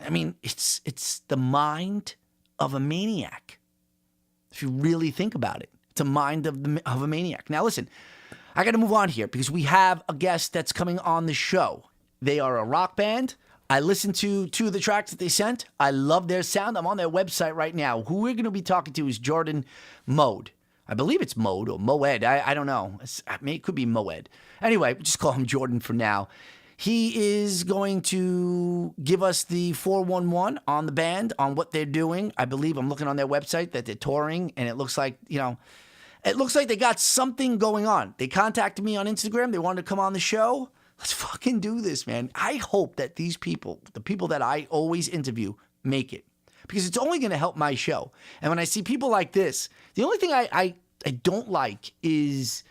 I mean, it's the mind of a maniac. If you really think about it, it's a mind of a maniac. Now, listen, I got to move on here because we have a guest that's coming on the show. They are a rock band. I listened to two of the tracks that they sent. I love their sound. I'm on their website right now. Who we're going to be talking to is Jordan Moed. I believe it's Moed or Moed. I don't know. It could be Moed. Anyway, just call him Jordan for now. He is going to give us the 411 on the band, on what they're doing. I believe I'm looking on their website that they're touring, and it looks like, it looks like they got something going on. They contacted me on Instagram. They wanted to come on the show. Let's fucking do this, man. I hope that these people, the people that I always interview, make it. Because it's only going to help my show. And when I see people like this, the only thing I don't like is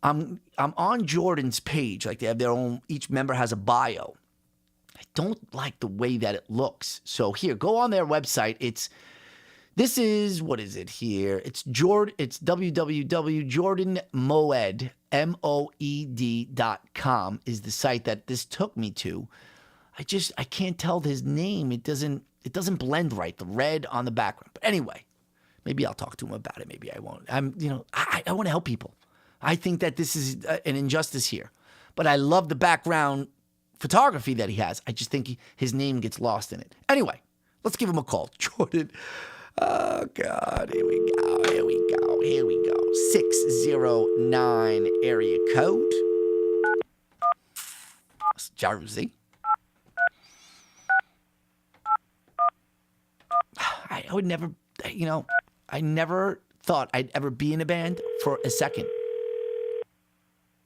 I'm on Jordan's page. Like they have their own, each member has a bio. I don't like the way that it looks. So here, go on their website. What is it here? It's www.jordanmoed, MOED.com is the site that this took me to. I can't tell his name. It doesn't blend right. The red on the background. But anyway, maybe I'll talk to him about it. Maybe I won't. I want to help people. I think that this is an injustice here. But I love the background photography that he has. I just think his name gets lost in it. Anyway, let's give him a call. Jordan. Oh, God. Here we go. 609 area code. That's Jersey. I would never, I never thought I'd ever be in a band for a second.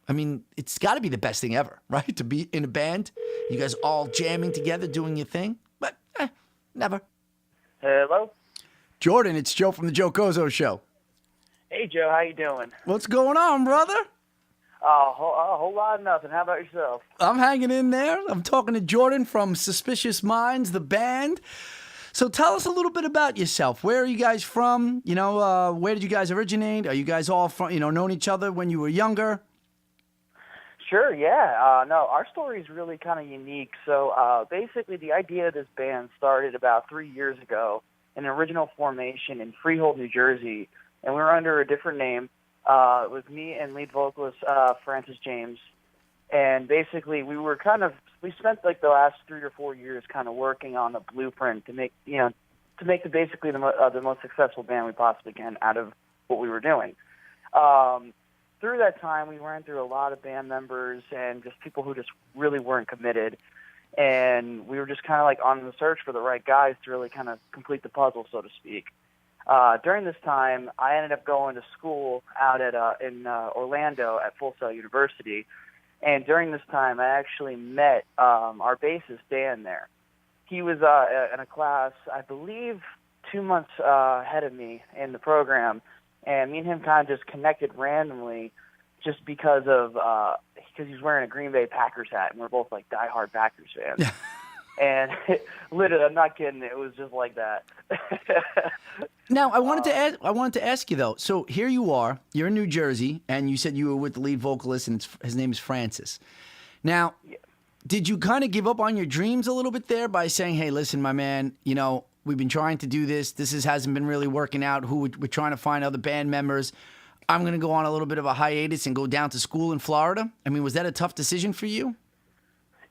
I mean, it's got to be the best thing ever, right? To be in a band, you guys all jamming together, doing your thing. But, never. Hello? Jordan, it's Joe from the Joe Cozzo Show. Hey, Joe. How you doing? What's going on, brother? A whole lot of nothing. How about yourself? I'm hanging in there. I'm talking to Jordan from Suspicious Minds, the band. So tell us a little bit about yourself. Where are you guys from? Where did you guys originate? Are you guys all from, known each other when you were younger? Sure, yeah. No, our story is really kind of unique. So basically the idea of this band started about 3 years ago in an original formation in Freehold, New Jersey, and we were under a different name. It was me and lead vocalist Francis James. And basically we spent like the last 3 or 4 years kind of working on a blueprint to make the most successful band we possibly can out of what we were doing. Through that time, we ran through a lot of band members and just people who just really weren't committed. And we were just kind of like on the search for the right guys to really kind of complete the puzzle, so to speak. During this time, I ended up going to school out in Orlando at Full Sail University. And during this time, I actually met our bassist, Dan, there. He was in a class, I believe, 2 months ahead of me in the program. And me and him kind of just connected randomly just because he's wearing a Green Bay Packers hat, and we're both like diehard Packers fans. And literally, I'm not kidding, it was just like that. Now, I wanted to ask you though. So here you are, you're in New Jersey, and you said you were with the lead vocalist, and his name is Francis. Now, did you kind of give up on your dreams a little bit there by saying, "Hey, listen, my man, we've been trying to do this. Hasn't been really working out. We're trying to find other band members. I'm going to go on a little bit of a hiatus and go down to school in Florida." I mean, was that a tough decision for you?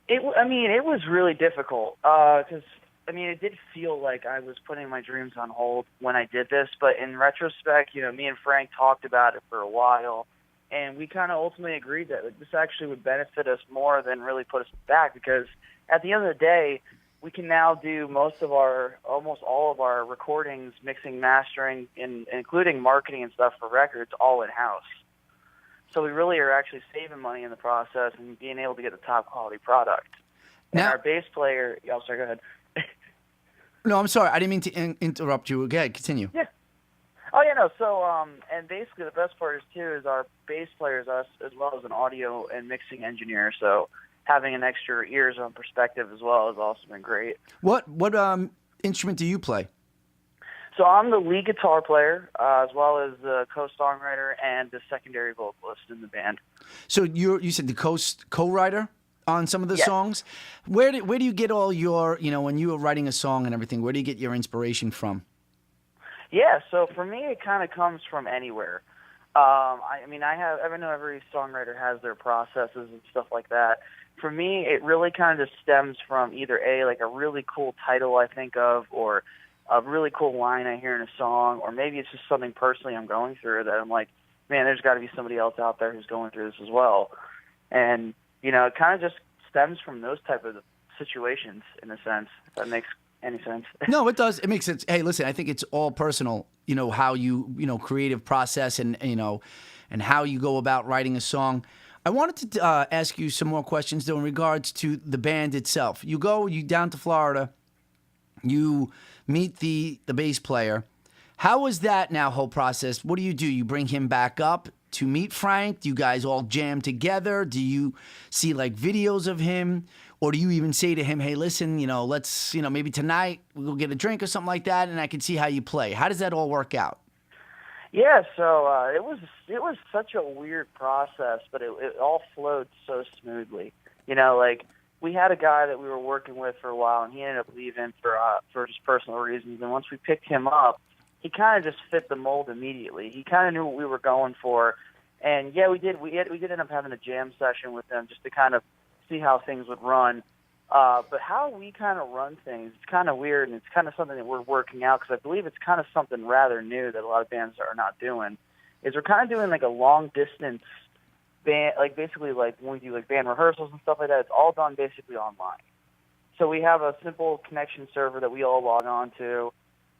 It was really difficult because, it did feel like I was putting my dreams on hold when I did this. But in retrospect, me and Frank talked about it for a while, and we kind of ultimately agreed that this actually would benefit us more than really put us back, because at the end of the day, we can now do almost all of our recordings, mixing, mastering, including marketing and stuff for records, all in-house. So we really are actually saving money in the process and being able to get the top quality product. And our bass player, go ahead. No, I'm sorry. I didn't mean to interrupt you. Go ahead, continue. Yeah. Oh, yeah, no. So, and basically the best part is our bass player is us, as well as an audio and mixing engineer. So having an extra ears on perspective as well has also been great. What instrument do you play? So I'm the lead guitar player, as well as the co-songwriter and the secondary vocalist in the band. So you said the co-writer? on some of the Yes. songs. Where do you get all your, when you were writing a song and everything, where do you get your inspiration from? Yeah, so for me, it kind of comes from anywhere. I mean, I know every songwriter has their processes and stuff like that. For me, it really kind of just stems from either like a really cool title I think of, or a really cool line I hear in a song, or maybe it's just something personally I'm going through that I'm like, man, there's got to be somebody else out there who's going through this as well. And, it kind of just stems from those type of situations in a sense, if that makes any sense. No, it does. It makes sense. Hey, listen, I think it's all personal, how you, creative process and how you go about writing a song. I wanted to ask you some more questions, though, in regards to the band itself. You down to Florida, you meet the bass player. How was that now, whole process? What do? You bring him back up to meet Frank? Do you guys all jam together? Do you see like videos of him? Or do you even say to him, hey, listen, let's, maybe tonight we'll get a drink or something like that, and I can see how you play. How does that all work out? Yeah, so it was such a weird process, but it all flowed so smoothly. Like we had a guy that we were working with for a while, and he ended up leaving for just personal reasons. And once we picked him up, he kind of just fit the mold immediately. He kind of knew what we were going for, and yeah, we did. We did end up having a jam session with him just to kind of see how things would run. But how we kind of run things, it's kind of weird, and it's kind of something that we're working out, because I believe it's kind of something rather new that a lot of bands are not doing, is we're kind of doing like a long-distance band, like basically like when we do like band rehearsals and stuff like that, it's all done basically online. So we have a simple connection server that we all log on to,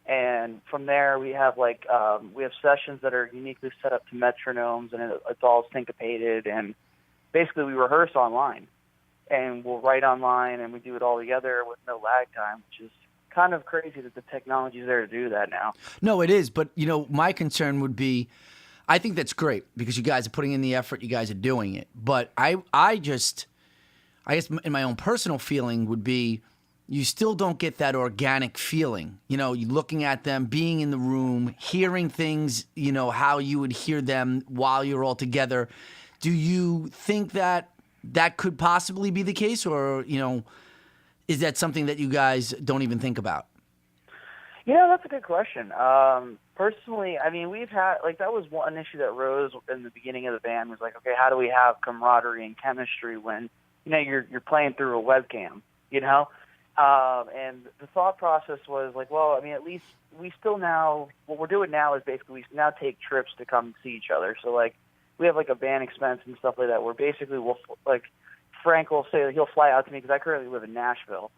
and from there we have we have sessions that are uniquely set up to metronomes, and it's all syncopated, and basically we rehearse online. And we'll write online, and we do it all together with no lag time, which is kind of crazy that the technology is there to do that now. No, it is. But, my concern would be, I think that's great because you guys are putting in the effort, you guys are doing it. But I guess in my own personal feeling would be, you still don't get that organic feeling. You're looking at them, being in the room, hearing things, how you would hear them while you're all together. Do you think that could possibly be the case, or, is that something that you guys don't even think about? That's a good question. Personally, I mean, we've had, that was one issue that rose in the beginning of the band, was like, okay, how do we have camaraderie and chemistry when, you're playing through a webcam, and the thought process was like, well, I mean, at least we still now, what we're doing now is basically we now take trips to come see each other. So, we have a band expense and stuff like that, where basically Frank will say that he'll fly out to me, because I currently live in Nashville.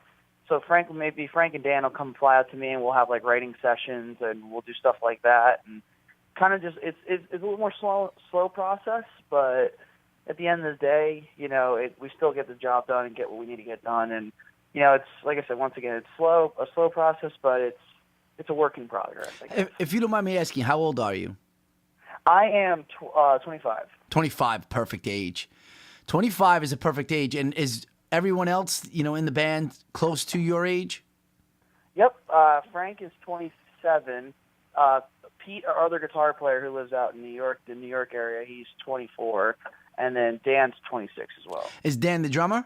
So Frank and Dan will come fly out to me, and we'll have writing sessions, and we'll do stuff like that, and kind of just it's a little more slow process, but at the end of the day, we still get the job done and get what we need to get done, and it's like I said, once again, it's a slow process, but it's a work in progress. If you don't mind me asking, how old are you? I am 25. 25, perfect age. 25 is a perfect age. And is everyone else, in the band close to your age? Yep. Frank is 27. Pete, our other guitar player who lives out in New York, the New York area, he's 24. And then Dan's 26 as well. Is Dan the drummer?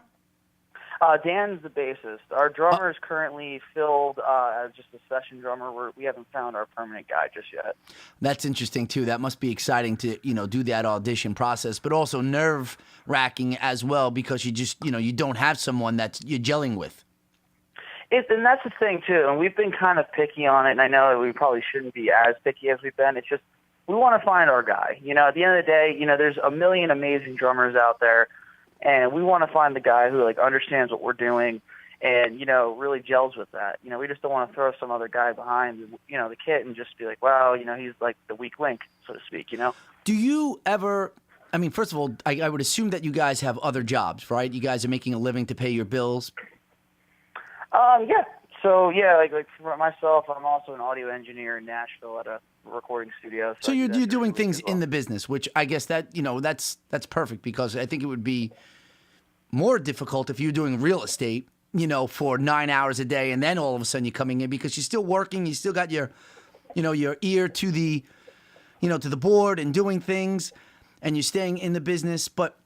Dan's the bassist. Our drummer is currently filled as just a session drummer. We haven't found our permanent guy just yet. That's interesting, too. That must be exciting to, do that audition process, but also nerve-wracking as well, because you just, you don't have someone that you're gelling with. And that's the thing, too. And we've been kind of picky on it, and I know that we probably shouldn't be as picky as we've been. It's just we want to find our guy. At the end of the day, there's a million amazing drummers out there, and we want to find the guy who understands what we're doing and really gels with that. We just don't want to throw some other guy behind the kit and just be like, wow, he's like the weak link, so to speak. Do you ever? I mean, first of all, I would assume that you guys have other jobs, right? You guys are making a living to pay your bills. Yeah. So yeah, like for myself, I'm also an audio engineer in Nashville at a recording studio. So you're doing things in the business, which I guess that that's perfect, because I think it would be more difficult if you're doing real estate, for 9 hours a day, and then all of a sudden you're coming in, because you're still working, you still got your ear to the, to the board and doing things, and you're staying in the business. But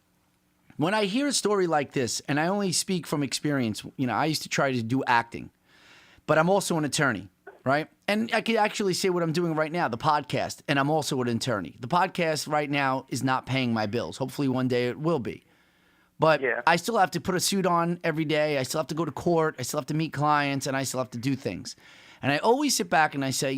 When I hear a story like this, and I only speak from experience, I used to try to do acting, but I'm also an attorney, right? And I could actually say what I'm doing right now, the podcast, and I'm also an attorney. The podcast right now is not paying my bills. Hopefully one day it will be. But Yeah. I still have to put a suit on every day. I still have to go to court. I still have to meet clients, and I still have to do things. And I always sit back and I say,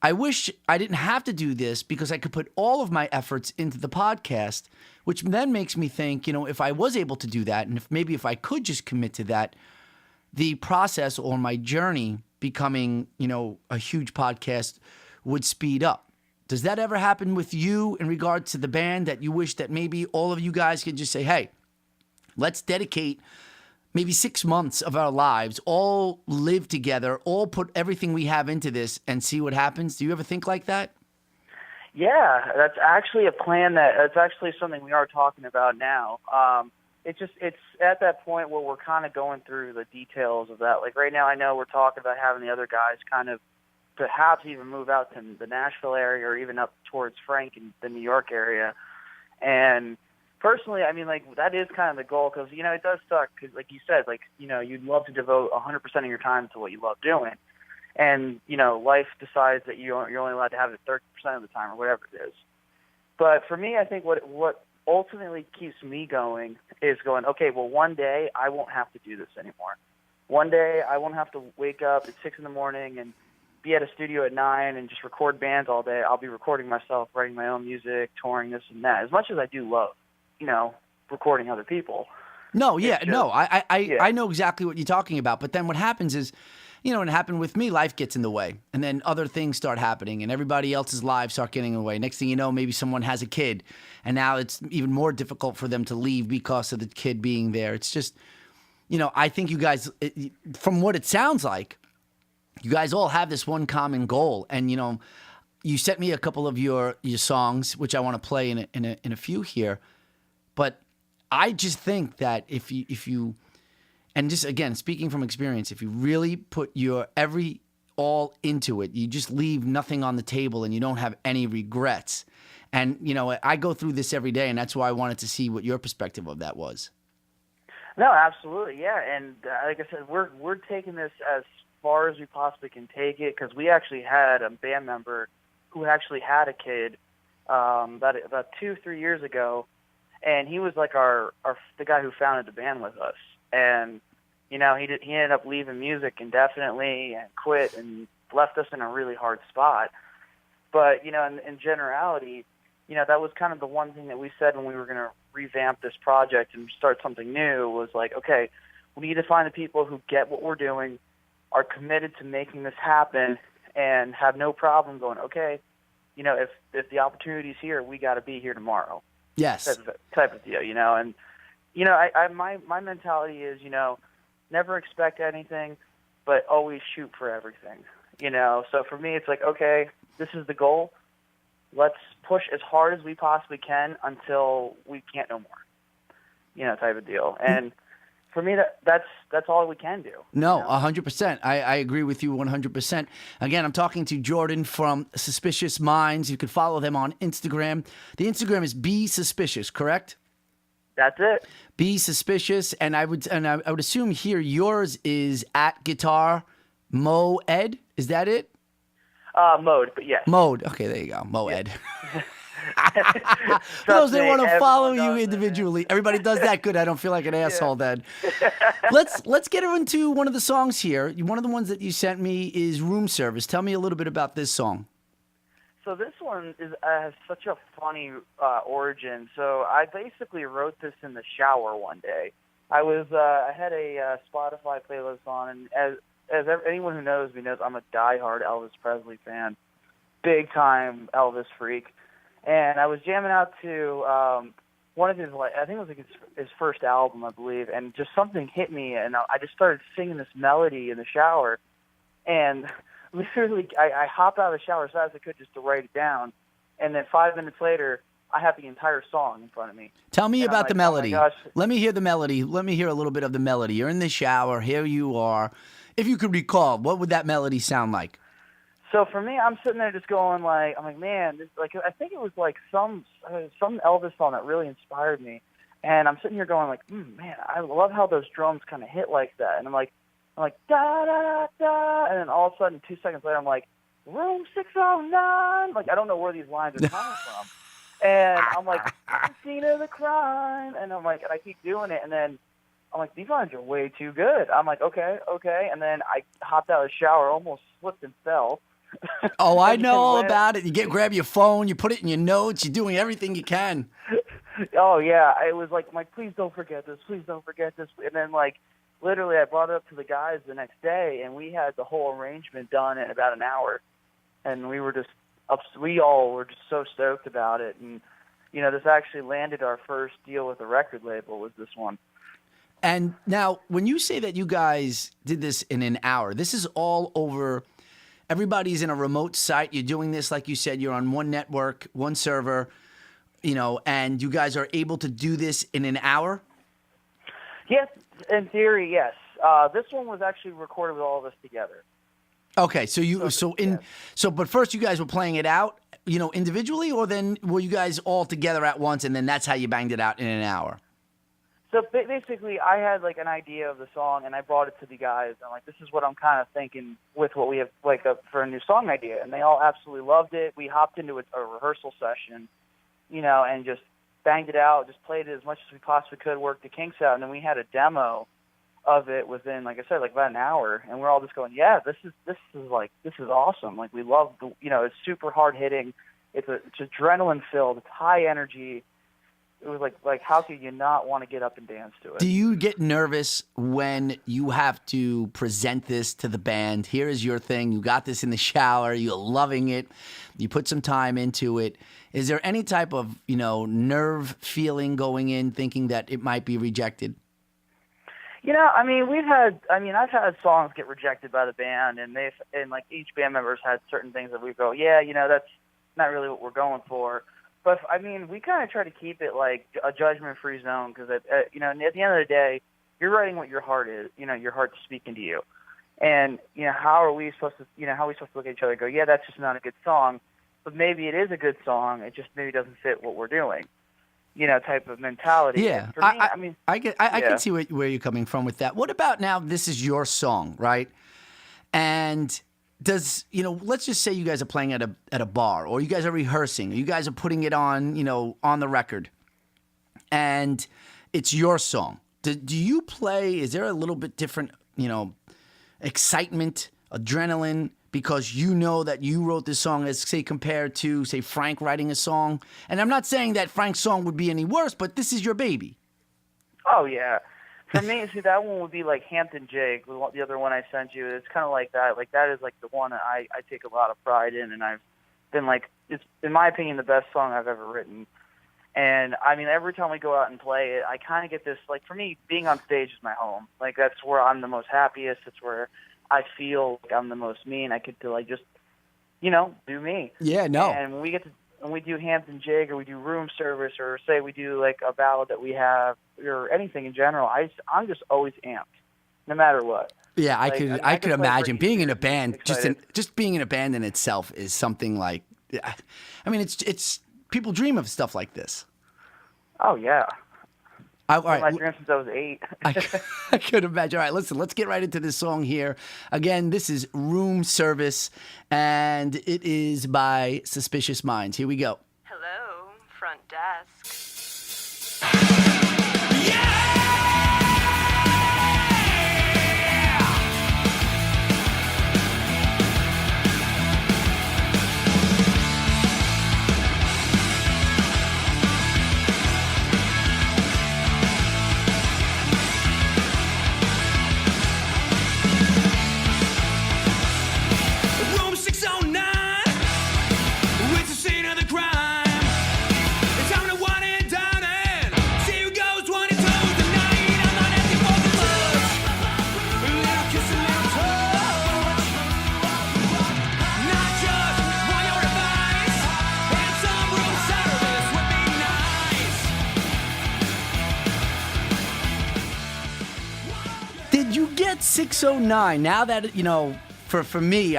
I wish I didn't have to do this because I could put all of my efforts into the podcast, which then makes me think, if I was able to do that, and if I could just commit to that, the process or my journey becoming, a huge podcast would speed up. Does that ever happen with you in regard to the band, that you wish that maybe all of you guys could just say, hey, let's dedicate maybe 6 months of our lives, all live together, all put everything we have into this and see what happens? Do you ever think like that? Yeah, that's actually a plan that's actually something we are talking about now. It's at that point where we're kind of going through the details of that. Like right now, I know we're talking about having the other guys kind of perhaps even move out to the Nashville area or even up towards Frank in the New York area. And personally, I mean, like, that is kind of the goal because, it does suck because, like you said, like, you'd love to devote 100% of your time to what you love doing. And, life decides that you're only allowed to have it 30% of the time or whatever it is. But for me, I think what ultimately keeps me going is going, okay, well, one day I won't have to do this anymore. One day I won't have to wake up at 6 in the morning and be at a studio at 9 and just record bands all day. I'll be recording myself, writing my own music, touring, this and that. As much as I do love, recording other people. No, yeah, just, no. yeah. I know exactly what you're talking about. But then what happens is, and it happened with me, life gets in the way. And then other things start happening and everybody else's lives start getting in the way. Next thing you know, maybe someone has a kid and now it's even more difficult for them to leave because of the kid being there. It's just, I think you guys, from what it sounds like, you guys all have this one common goal. And, you sent me a couple of your songs, which I want to play in a few here. But I just think that if you, and just again, speaking from experience, if you really put your all into it, you just leave nothing on the table and you don't have any regrets. And, I go through this every day, and that's why I wanted to see what your perspective of that was. No, absolutely, yeah. And like I said, we're taking this as far as we possibly can take it because we actually had a band member who actually had a kid about 2-3 years ago. And he was like the guy who founded the band with us. And, he ended up leaving music indefinitely and quit and left us in a really hard spot. But, in generality, that was kind of the one thing that we said when we were going to revamp this project and start something new was like, okay, we need to find the people who get what we're doing, are committed to making this happen, and have no problem going, okay, if the opportunity's here, we got to be here tomorrow. Yes. Type of deal, and my mentality is, never expect anything, but always shoot for everything, So for me, it's like, okay, this is the goal. Let's push as hard as we possibly can until we can't no more, type of deal. And for me, that's all we can do. No, 100%. I agree with you 100%. Again, I'm talking to Jordan from Suspicious Minds. You can follow them on Instagram. The Instagram is Be Suspicious, correct? That's it. Be Suspicious, and I would assume here yours is at Guitar Moed. Is that it? Mode, but yes. Mode. Okay, there you go. Moed. Yeah. Those that want to follow you does individually. Everybody does that. Good. I don't feel like an asshole then. Let's get into one of the songs here. One of the ones that you sent me is Room Service. Tell me a little bit about this song. So this one has such a funny origin. So I basically wrote this in the shower one day. I had a Spotify playlist on, and as anyone who knows me knows, I'm a diehard Elvis Presley fan, big time Elvis freak. And I was jamming out to one of his, I think it was like his first album, I believe, and just something hit me, and I just started singing this melody in the shower. And literally, I hopped out of the shower as fast as I could just to write it down. And then 5 minutes later, I have the entire song in front of me. Tell me about the melody. Oh my gosh. Let me hear the melody. Let me hear a little bit of the melody. You're in the shower. Here you are. If you could recall, what would that melody sound like? So for me, I'm sitting there just going I'm like, man, I think it was like some Elvis song that really inspired me. And I'm sitting here going like, man, I love how those drums kind of hit like that. And I'm like, da da da da, and then all of a sudden, 2 seconds later, I'm like, room 609. Like, I don't know where these lines are coming from. And I'm like, the scene of the crime. And I'm like, and I keep doing it. And then I'm like, these lines are way too good. I'm like, okay. And then I hopped out of the shower, almost slipped and fell. Oh, I know all about it. You grab your phone, you put it in your notes, you're doing everything you can. Oh, yeah. It was like, please don't forget this. Please don't forget this. And then, like, literally, I brought it up to the guys the next day, and we had the whole arrangement done in about an hour. And we all were just so stoked about it. And, this actually landed our first deal with the record label, was this one. And now, when you say that you guys did this in an hour, this is all over. Everybody's in a remote site. You're doing this, like you said, you're on one network, one server, and you guys are able to do this in an hour? Yes, in theory, yes. This one was actually recorded with all of us together. Okay, but first you guys were playing it out, individually, or then were you guys all together at once, and then that's how you banged it out in an hour? So basically, I had like an idea of the song, and I brought it to the guys. I'm like, this is what I'm kind of thinking with what we have for a new song idea, and they all absolutely loved it. We hopped into a rehearsal session, and just banged it out, just played it as much as we possibly could, worked the kinks out, and then we had a demo of it within, like I said, like about an hour, and we're all just going, yeah, this is awesome. Like, we love it's super hard hitting, it's adrenaline filled, it's high energy. It was like how could you not want to get up and dance to it? Do you get nervous when you have to present this to the band? Here is your thing. You got this in the shower. You're loving it. You put some time into it. Is there any type of, nerve feeling going in, thinking that it might be rejected? I've had songs get rejected by the band, and like each band member's had certain things that we go, yeah, that's not really what we're going for. But we kind of try to keep it like a judgment-free zone, because at the end of the day, you're writing what your heart is. Your heart's speaking to you, and how are we supposed to look at each other and go, yeah, that's just not a good song, but maybe it is a good song. It just maybe doesn't fit what we're doing. Type of mentality. Yeah, for me, I can see where you're coming from with that. What about now? This is your song, right? And let's just say you guys are playing at a bar, or you guys are rehearsing, or you guys are putting it on, on the record, and it's your song. Do you play? Is there a little bit different, excitement, adrenaline, because you know that you wrote this song as, say, compared to, say, Frank writing a song? And I'm not saying that Frank's song would be any worse, but this is your baby. Oh, yeah. For me, see, that one would be like Hampton Jake, the other one I sent you. It's kind of like that. Like, that is like the one that I take a lot of pride in, and I've been like, it's, in my opinion, the best song I've ever written. And, every time we go out and play it, I kind of get this, like, for me, being on stage is my home. Like, that's where I'm the most happiest. It's where I feel like I'm the most me, and I get to, like, just, do me. Yeah, no. And when we do Hampton Jake, or we do Room Service, or say we do like a ballad that we have, or anything in general, I'm just always amped, no matter what. Yeah, I could imagine being in a band. Excited. Just being in a band in itself is something like, it's people dream of stuff like this. Oh yeah. All right. I've dreamed since I was 8. I could imagine. All right, listen, let's get right into this song here. Again, this is Room Service, and it is by Suspicious Minds. Here we go. Hello, front desk. Did you get 609? Now that, for me,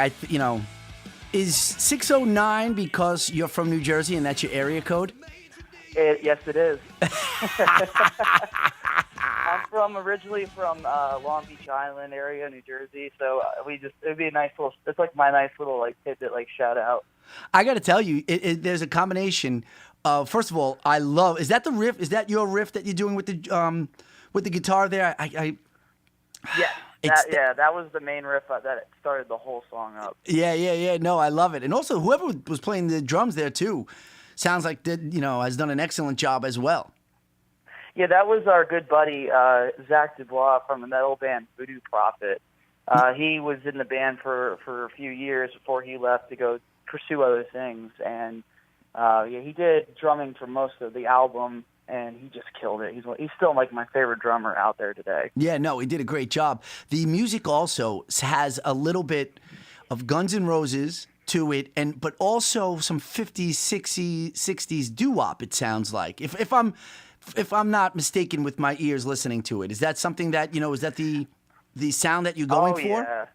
is 609 because you're from New Jersey and that's your area code? Yes, it is. I'm originally from Long Beach Island area, New Jersey. So it'd be a nice little. It's like my nice little like tidbit, like shout out. I got to tell you, there's a combination. First of all, I love. Is that the riff? Is that your riff that you're doing with the guitar there? That was the main riff that started the whole song up. Yeah. No, I love it. And also, whoever was playing the drums there too, sounds like has done an excellent job as well. Yeah, that was our good buddy Zach Dubois from the metal band Voodoo Prophet. He was in the band for a few years before he left to go pursue other things, and he did drumming for most of the album, and he just killed it. He's still like my favorite drummer out there today. Yeah, no, he did a great job. The music also has a little bit of Guns N' Roses to it, but also some 50s, 60s doo-wop, it sounds like. If I'm not mistaken with my ears listening to it, is that something that, is that the sound that you're going for? Yeah.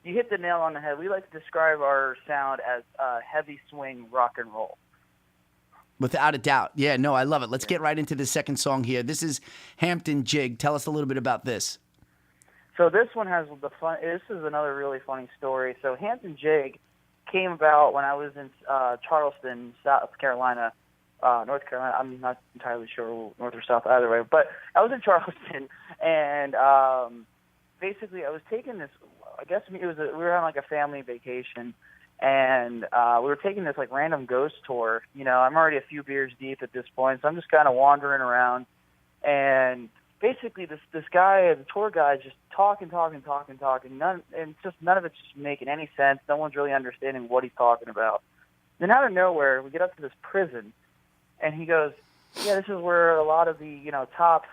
You hit the nail on the head. We like to describe our sound as heavy swing rock and roll. Without a doubt. Yeah, no, I love it. Let's get right into the second song here. This is Hampton Jig. Tell us a little bit about this. So this one has this is another really funny story. So Hampton Jig came about when I was in Charleston, South Carolina. North Carolina. I'm not entirely sure north or south either way, but I was in Charleston, and basically I was taking this. I guess we were on like a family vacation, and we were taking this like random ghost tour. I'm already a few beers deep at this point, so I'm just kind of wandering around, and basically this guy, the tour guide, just talking. None of it's just making any sense. No one's really understanding what he's talking about. Then out of nowhere, we get up to this prison. And he goes, yeah, this is where a lot of the, top,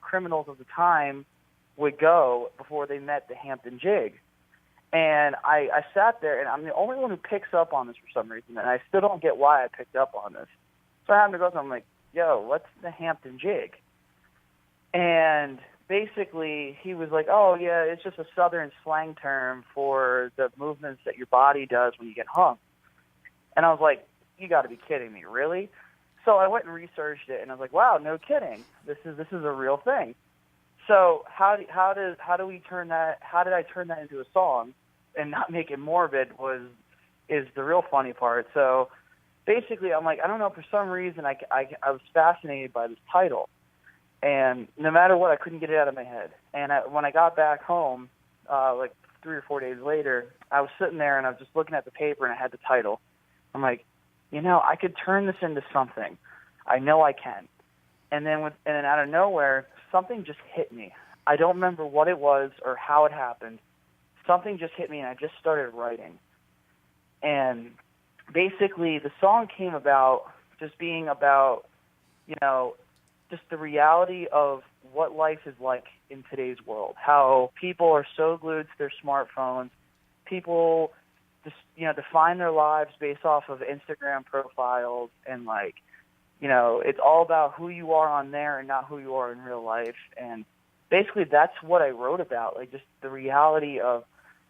criminals of the time would go before they met the Hampton Jig. And I sat there, and I'm the only one who picks up on this for some reason, and I still don't get why I picked up on this. So I happened to go, and I'm like, yo, what's the Hampton Jig? And basically, he was like, oh, yeah, it's just a southern slang term for the movements that your body does when you get hung. And I was like, you got to be kidding me, really? So I went and researched it, and I was like, "Wow, no kidding! This is a real thing." So how do we turn that? How did I turn that into a song and not make it morbid? Is the real funny part. So basically, I'm like, I don't know, for some reason I was fascinated by this title, and no matter what, I couldn't get it out of my head. And when I got back home, like 3 or 4 days later, I was sitting there and I was just looking at the paper, and I had the title. I'm like, I could turn this into something. I know I can. And then out of nowhere, something just hit me. I don't remember what it was or how it happened. Something just hit me, and I just started writing. And basically, the song came about just being about, just the reality of what life is like in today's world. How people are so glued to their smartphones. People just, define their lives based off of Instagram profiles, and it's all about who you are on there and not who you are in real life. And basically that's what I wrote about, like just the reality of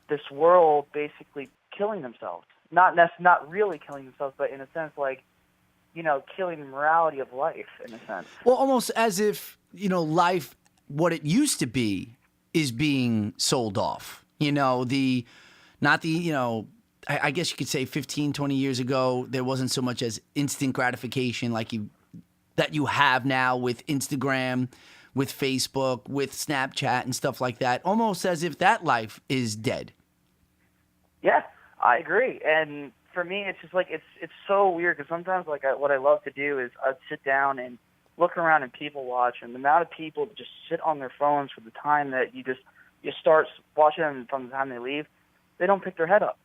this world basically killing themselves. Not really killing themselves, but in a sense killing the morality of life in a sense. Well, almost as if, life, what it used to be, is being sold off. I guess you could say 15, 20 years ago, there wasn't so much as instant gratification that you have now with Instagram, with Facebook, with Snapchat and stuff like that, almost as if that life is dead. Yeah, I agree. And for me, it's just it's so weird because sometimes what I love to do is I'd sit down and look around and people watch, and the amount of people that just sit on their phones for the time that you start watching them from the time they leave, they don't pick their head up.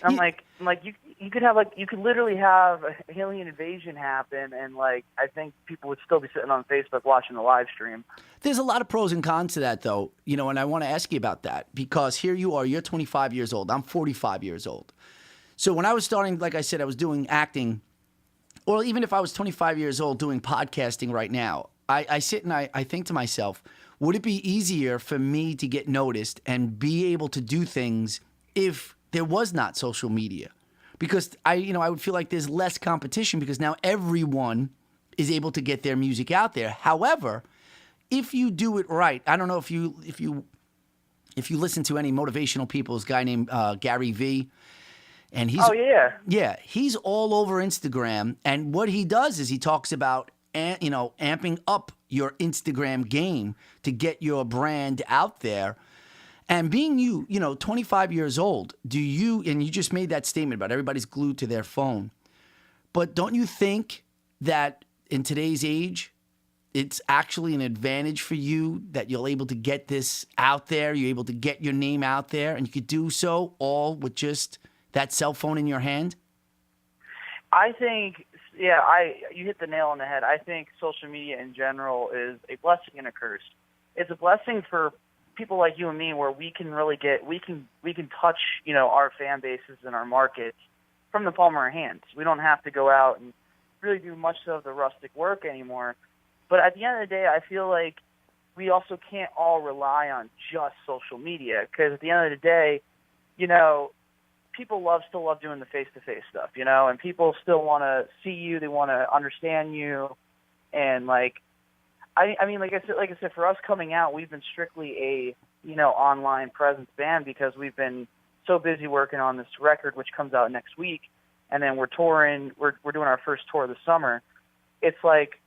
I'm like you could literally have an alien invasion happen, and I think people would still be sitting on Facebook watching the live stream. There's a lot of pros and cons to that, though, and I want to ask you about that because here you are, you're 25 years old, I'm 45 years old. So when I was starting, like I said, I was doing acting, or even if I was 25 years old doing podcasting right now, I sit and I think to myself, would it be easier for me to get noticed and be able to do things if there was not social media? Because I would feel like there's less competition because now everyone is able to get their music out there. However, if you do it right, I don't know if you listen to any motivational people, this guy named Gary V, and he's he's all over Instagram, and what he does is he talks about amping up your Instagram game to get your brand out there. And being 25 years old, and you just made that statement about everybody's glued to their phone, but don't you think that in today's age, it's actually an advantage for you that you're able to get this out there, you're able to get your name out there, and you could do so all with just that cell phone in your hand? I think, you hit the nail on the head. I think social media in general is a blessing and a curse. It's a blessing for people like you and me, where we can really we can touch our fan bases and our markets from the palm of our hands. We don't have to go out and really do much of the rustic work anymore. But at the end of the day, I feel like we also can't all rely on just social media, because at the end of the day, people still love doing the face-to-face stuff, and people still want to see you, they want to understand you, and I mean, like I said, for us coming out, we've been strictly a online presence band, because we've been so busy working on this record, which comes out next week, and then we're touring. We're doing our first tour of the summer. It's like,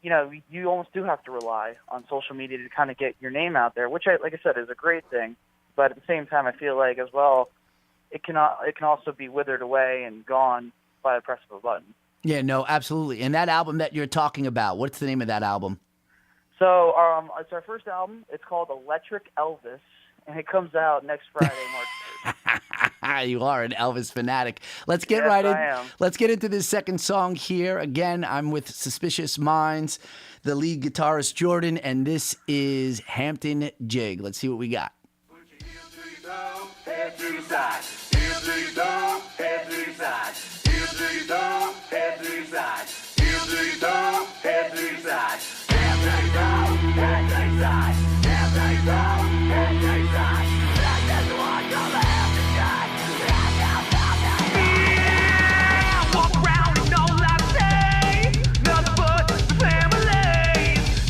you almost do have to rely on social media to kind of get your name out there, which, like I said, is a great thing. But at the same time, I feel like as well, it can also be withered away and gone by the press of a button. Yeah, no, absolutely. And that album that you're talking about, what's the name of that album? So it's our first album. It's called Electric Elvis, and it comes out next Friday, March 3rd. You are an Elvis fanatic. Let's get I in. am. Let's get into this second song here. Again, I'm with Suspicious Minds, the lead guitarist Jordan, and this is Hampton Jig. Let's see what we got. Put your heels to your toe, head to your side. Heels to your toe, head to your side. Heels to your toe, head to your side. Heels to your toe, head to your side. Head to your toe, head to your side. Head to your toe, head to your side. That's the one you're the Hampton Jig. Yeah, walk around and all I say, nothing but the family.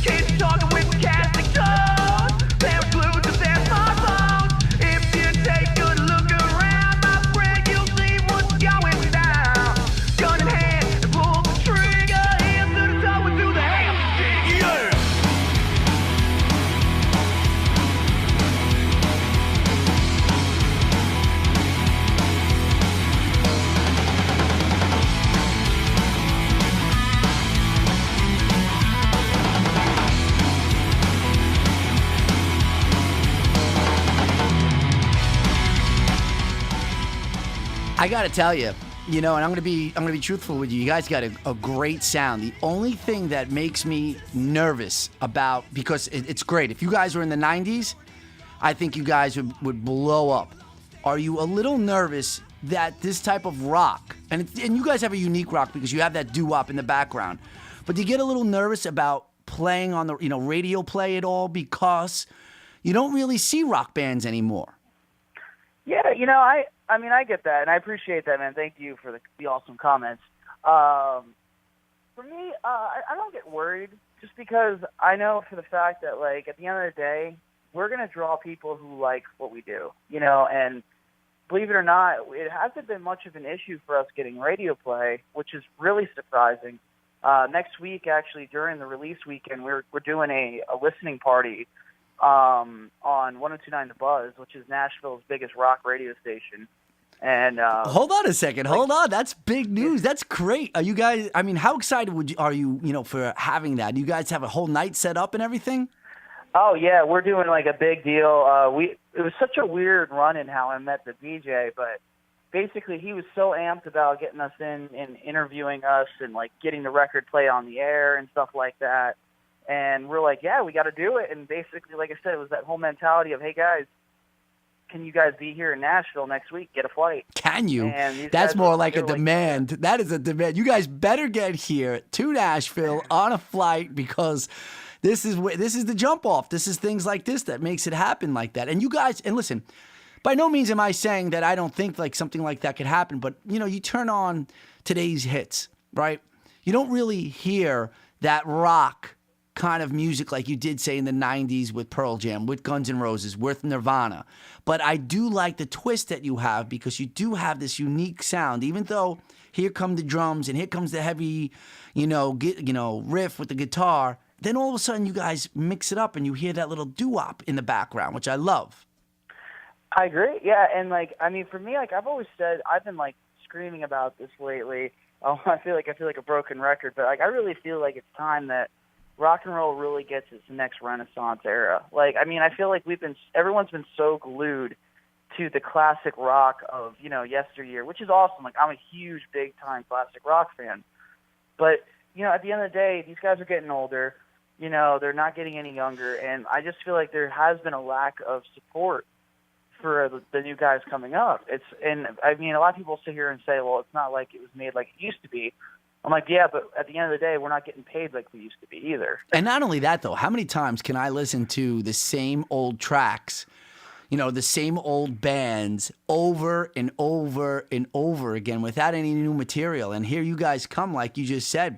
Kids talking with Catholic tones, they're glued to their smartphones. If you take a look around, my friend, you'll see what's going down. Gun in hand, and pull the trigger, hands to the toe and do the Hampton Jig. Yeah. I got to tell you, and I'm gonna be truthful with you. You guys got a great sound. The only thing that makes me nervous because it's great. If you guys were in the '90s, I think you guys would blow up. Are you a little nervous that this type of rock, and you guys have a unique rock because you have that doo-wop in the background, but do you get a little nervous about playing on the radio play at all, because you don't really see rock bands anymore? Yeah, I mean, I get that, and I appreciate that, man. Thank you for the awesome comments. For me, I don't get worried, just because I know for the fact that, at the end of the day, we're going to draw people who like what we do, and believe it or not, it hasn't been much of an issue for us getting radio play, which is really surprising. Next week, actually, during the release weekend, we're doing a listening party on 102.9 The Buzz, which is Nashville's biggest rock radio station. And hold on a second. Hold on. That's big news. That's great. Are you guys? I mean, how excited are you? For having that? Do you guys have a whole night set up and everything? Oh yeah, we're doing a big deal. It was such a weird run in how I met the DJ, but basically he was so amped about getting us in and interviewing us and getting the record play on the air and stuff like that. And we're like, yeah, we got to do it. And basically, like I said, it was that whole mentality of, hey guys, can you guys be here in Nashville next week? Get a flight. Can you? That's more like a demand. That is a demand. You guys better get here to Nashville on a flight, because this is the jump off. This is things like this that makes it happen like that. And you guys, and listen, by no means am I saying that I don't think something like that could happen, but you turn on today's hits, right? you don't really hear that rock kind of music like you did, say, in the 90s with Pearl Jam, with Guns N' Roses, with Nirvana. But I do like the twist that you have, because you do have this unique sound, even though here come the drums and here comes the heavy, riff with the guitar. Then all of a sudden you guys mix it up and you hear that little doo-wop in the background, which I love. I agree. Yeah, and for me, I've always said, I've been screaming about this lately. Oh, I feel like a broken record, but I really feel like it's time that rock and roll really gets its next renaissance era. I feel like everyone's been so glued to the classic rock of, yesteryear, which is awesome. I'm a huge, big-time classic rock fan. But, at the end of the day, these guys are getting older. They're not getting any younger, and I just feel like there has been a lack of support for the new guys coming up. A lot of people sit here and say, well, it's not like it was made like it used to be. I'm like, yeah, but at the end of the day, we're not getting paid like we used to be either. And not only that, though, how many times can I listen to the same old tracks, the same old bands over and over and over again without any new material? And here you guys come, like you just said.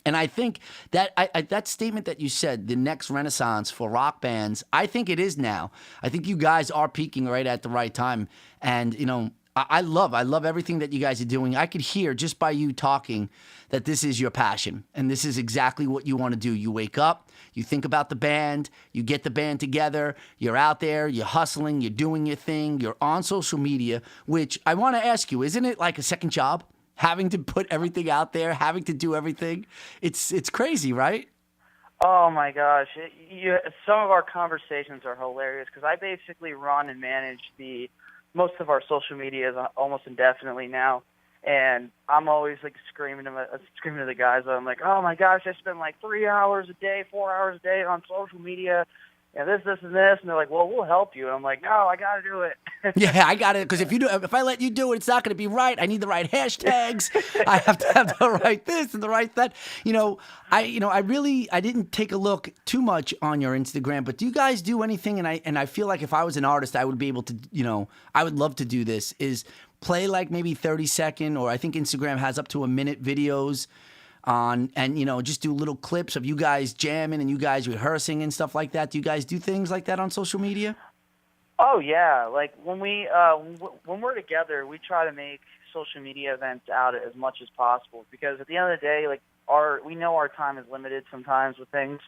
And I think that that statement that you said, the next renaissance for rock bands, I think it is now. I think you guys are peaking right at the right time. And, I love everything that you guys are doing. I could hear just by you talking that this is your passion and this is exactly what you want to do. You wake up, you think about the band, you get the band together, you're out there, you're hustling, you're doing your thing, you're on social media, which I want to ask you, isn't it like a second job? Having to put everything out there, having to do everything. It's crazy, right? Oh, my gosh. Some of our conversations are hilarious because I basically run and manage most of our social media almost indefinitely now. And I'm always screaming to the guys. I'm like, oh, my gosh, I spend 3 hours a day, 4 hours a day on social media. And this, and this. And they're like, well, we'll help you. And I'm like, no, I got to do it. Yeah, I got it. Because if I let you do it, it's not going to be right. I need the right hashtags. I have to have the right this and the right that. I didn't take a look too much on your Instagram, but do you guys do anything? And I feel like if I was an artist, I would be able to, I would love to do this, is play maybe 30-second, or I think Instagram has up to a minute videos on, and just do little clips of you guys jamming and you guys rehearsing and stuff like that. Do you guys do things like that on social media? Oh yeah, when we're together, we try to make social media events out as much as possible, because at the end of the day, we know our time is limited sometimes with things,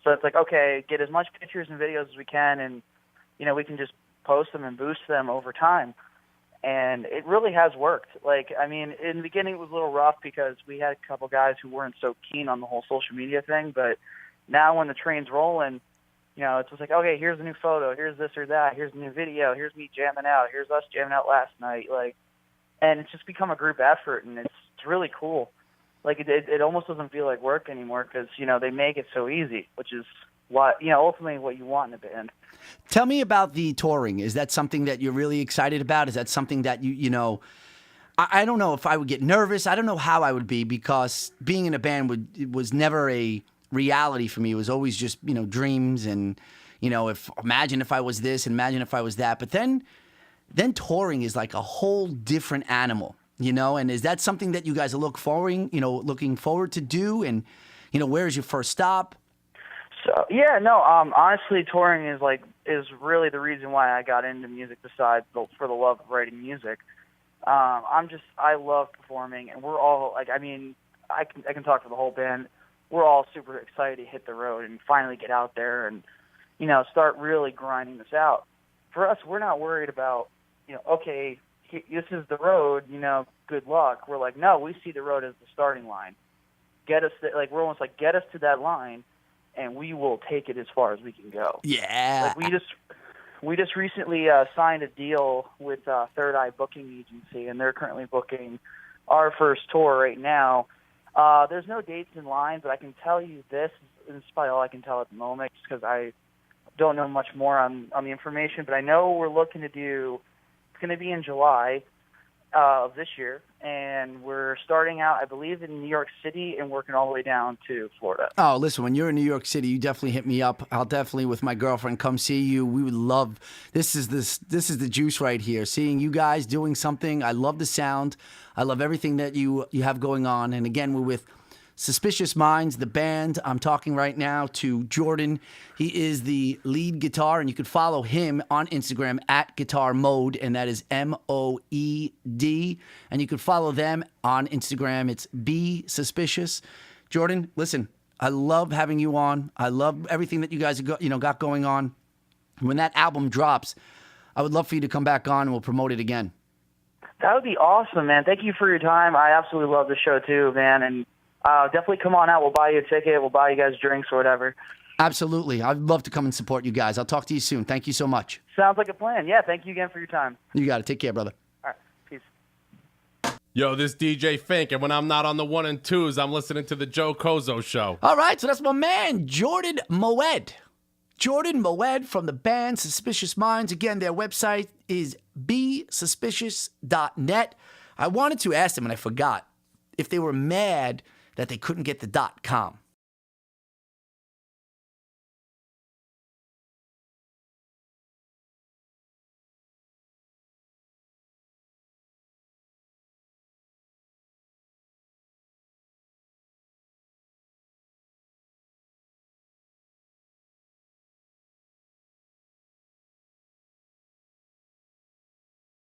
so it's okay, get as much pictures and videos as we can, and we can just post them and boost them over time. And it really has worked. In the beginning it was a little rough because we had a couple guys who weren't so keen on the whole social media thing. But now when the train's rolling, it's just okay, here's a new photo, here's this or that, here's a new video, here's me jamming out, here's us jamming out last night. And it's just become a group effort, and it's really cool. It almost doesn't feel like work anymore because, they make it so easy, which is ultimately what you want in a band. Tell me about the touring. Is that something that you're really excited about? Is that something that I don't know if I would get nervous. I don't know how I would be, because being in a band was never a reality for me. It was always just, dreams, and, imagine if I was this, and imagine if I was that. But then touring is like a whole different animal, and is that something that you guys are looking forward to do? And, where is your first stop? So yeah, no. Honestly, touring is really the reason why I got into music, besides for the love of writing music. I love performing, and we're all I can talk for the whole band. We're all super excited to hit the road and finally get out there and start really grinding this out. For us, we're not worried about okay, this is the road. Good luck. We're no, we see the road as the starting line. Get us we're almost get us to that line, and we will take it as far as we can go. Yeah. We just recently signed a deal with Third Eye Booking Agency, and they're currently booking our first tour right now. There's no dates in line, but I can tell you this, and it's probably all I can tell at the moment, just because I don't know much more on the information. But I know we're looking to do. It's going to be in July of this year, and we're starting out, I believe, in New York City and working all the way down to Florida. Oh, listen, when you're in New York City, you definitely hit me up. I'll definitely, with my girlfriend, come see you. We would love, this is the juice right here. Seeing you guys doing something. I love the sound. I love everything that you have going on. And again, we're with Suspicious Minds, the band. I'm talking right now to Jordan. He is the lead guitar, and you can follow him on Instagram at Guitar Moed, and that is Moed. And you can follow them on Instagram. It's Be Suspicious. Jordan, listen, I love having you on. I love everything that you guys got going on. When that album drops, I would love for you to come back on and we'll promote it again. That would be awesome, man. Thank you for your time. I absolutely love the show too, man. And definitely come on out. We'll buy you a ticket. We'll buy you guys drinks or whatever. Absolutely. I'd love to come and support you guys. I'll talk to you soon. Thank you so much. Sounds like a plan. Yeah, thank you again for your time. You got it. Take care, brother. All right, peace. Yo, this DJ Fink, and when I'm not on the 1 and 2s, I'm listening to the Joe Cozzo Show. All right, so that's my man, Jordan Moed. Jordan Moed from the band Suspicious Minds. Again, their website is besuspicious.net. I wanted to ask them, and I forgot, if they were mad that they couldn't get the .com.